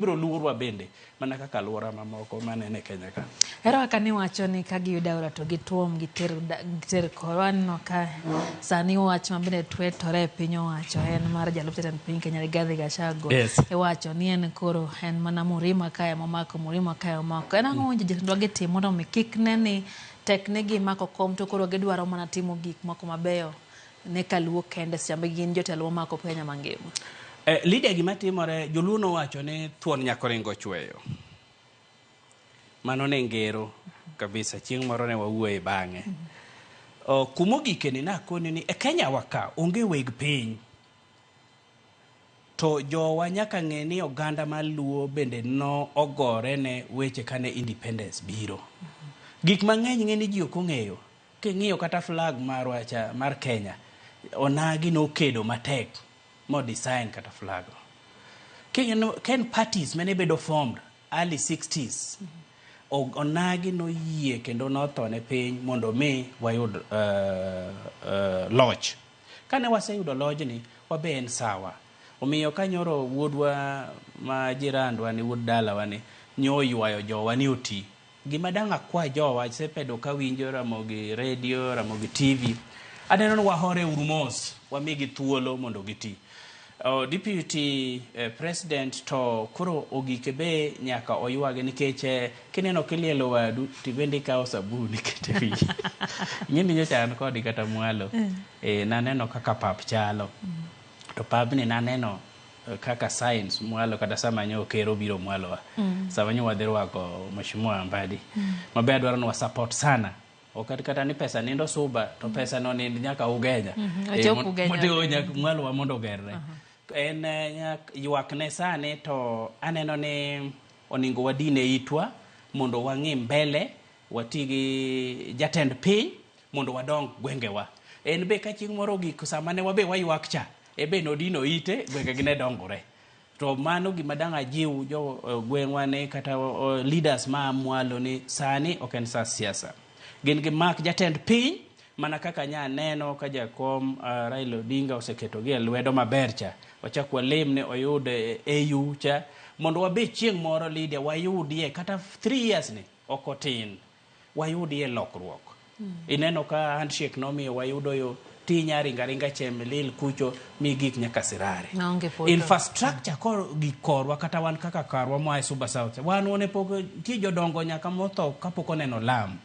biro luorwa bende mana kaka alwora mamoko manene Kenya ka. Ero kaka niwacho ni ka giyudo aora to gituom giter korwanno ka sani wach mabende twetore e piny owacho en mar jalup jatend piny Kenya Rigathi Gachagua. Iwacho ni en koro en mana Murima kae momako Murima kae omako. En ang'o jotendwa gitimo mondo mi kik ne ni tekne gi mako kom to koro gidwaro mana timo gik moko mabeyo ne kaluo kende sambe gin jotelo mako Kenya mangima. Lidia gima timore joluo nowacho ni thuon nyako ringo chweyo. Mano ne ngero kabisa chieng' moro ne wawuoye bang'e. Kumo gikeni nakoni ni e Kenya waka onge weg piny. To jowa nyaka ng'e ni oganda maluo bende no ogore ne weche kane independence biro. Gik mang'eny ng'e ni ji ok ong'eyo. King'iyo kata flag marwacha mar Kenya onagi no kedo matek mo design kata flag. Ken parties mane bedo formed early 60s. Onagi no yie kendo nothone piny mondo mi wayud loch. Kane waseyudo lojni wabe en sawa. Omiyo kanyoro wuodwa ma jirandwa ni wuod dalawa ni nyo ywayo jowa ni oti. Gima dang' akwa jowa sepedo ka winjo Ramogi radio, Ramogi TV. Aneno ni wahore urumos wamigi thuolo mondo giti. Deputy President to koro ogike be nyaka oywage nikech kineno kilielo wadu tibende kao sabuni kete wi. Ng'eni nyocha an kodi kata mwalo. Naneno kaka pap chalo. To pabni naneno kaka science mwalo kata sama nyo kero biro mwalo wa. Sama nyo wadhirwako Mheshimiwa Mbadi. Mabe adwaro ni wa support sana. Okati kata ni pesa nindo suba to pesa no ni nyaka ugenya. Mondo nyaka mwalo wa mondo gerre. En ywakne sane to aneno ni oningo wadine itwa mondo wang'i mbele watigi jatend piny mondo wadong gwengewa. En be ka chieng' moro gik sama ne wabe waywak cha ebe nodino ite gwenge gine dongore. To mano gima dang' ajiw jo gwengwa ne kata leaders ma mwalo ni sani ok en sa siasa. Gin gi mak jatend piny mana kaka nya neno ka jakom Raila Odinga oseketo gi lwedo maber cha. Wachak walem ne oyud AU cha mondo wabe chieng' moro Lydia wayudie kata 3 years ni okotin wayudie lokruok. Ineno ka handshake nomiyo wayudo yo tinya ringa chemelil kucho mi gik nyaka sirare. Infrastructure kor gikorwa kata wan kaka karwa moa Suba South. Wan one poko ti jodongo nyaka motho kapoko neno lam.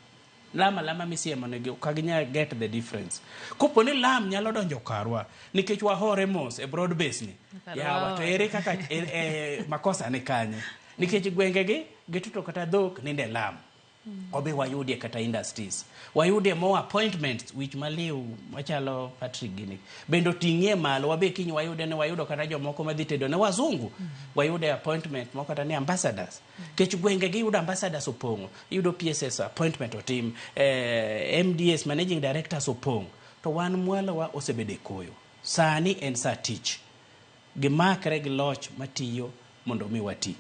Lama misiemo ne kaginya get the difference. Kopo ni lam nyalo donjo karwa nikech wahore mos e broad base ni. Yawa to ere kaka makosa ne kanye. Nikech gwengegi gituto kata dhok ninde lam. Obe wayudie kata industries. Wayudie more appointments which maliu machalo Patrick Gini. Bendo ting'ie malo wabe kinyi wayude ne wayudo kata jomoko madhi tedo ne wazungu. Wayude appointment moko kata ni ambassadors. Kech gwengegi yudo ambassadors opong'o. Yudo PSS appointment o team MDS managing directors opong'o. To wan mwalo wa osebede koyo. Sani en sa tich. Gimakre gi loch matiyo mondo mi wati.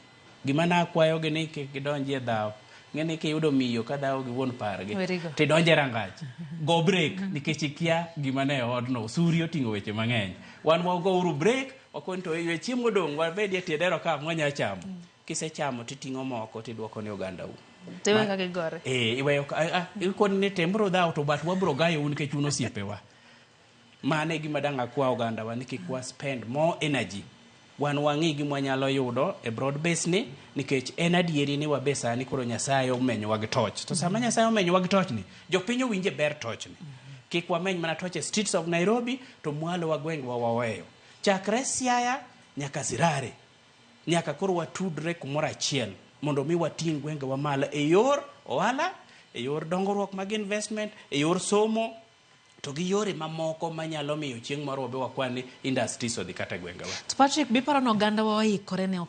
Gima na akwayo gini kidonjie dhao. Ng'eni ki yudo miyo kada gi won pargi ti donje rangach go break nikech ikia gima ne odno suri oting'o weche mang'eny wan wago uru break wakon to ywe chiemo dong wabedie tiedero ka mwanya chamo kisechamo titing'o moko tidwoko ne oganda u tewe ka gigore iweyo ikon ni tembro dhao to bat wabro gayo un ke chuno siepewa mane gima dang' akwa oganda wa ni kik wa spend more energy wan wang'i gi mwanyalo yudo e broad base ni nikech en adieri ni wabesa ni koro Nyasaye omenyo wag toch. To sama Nyasaye omenyo wag toch ni jopiny winje ber toch ni. Kik wameny mana toch e streets of Nairobi to mwalo wa gwenge waweyo. Chakre Siaya nyaka Sirare. Nyaka koro watudre kumoro achiel mondo mi wating gwenge wa malo e yor ohala, e yor dongruok mag investment, e yor somo to gi yore mamoko manyalo miyo chieng' moro wabe wakwani industries odhi kata gwengewa. Patrick biparo no oganda wa ikore ne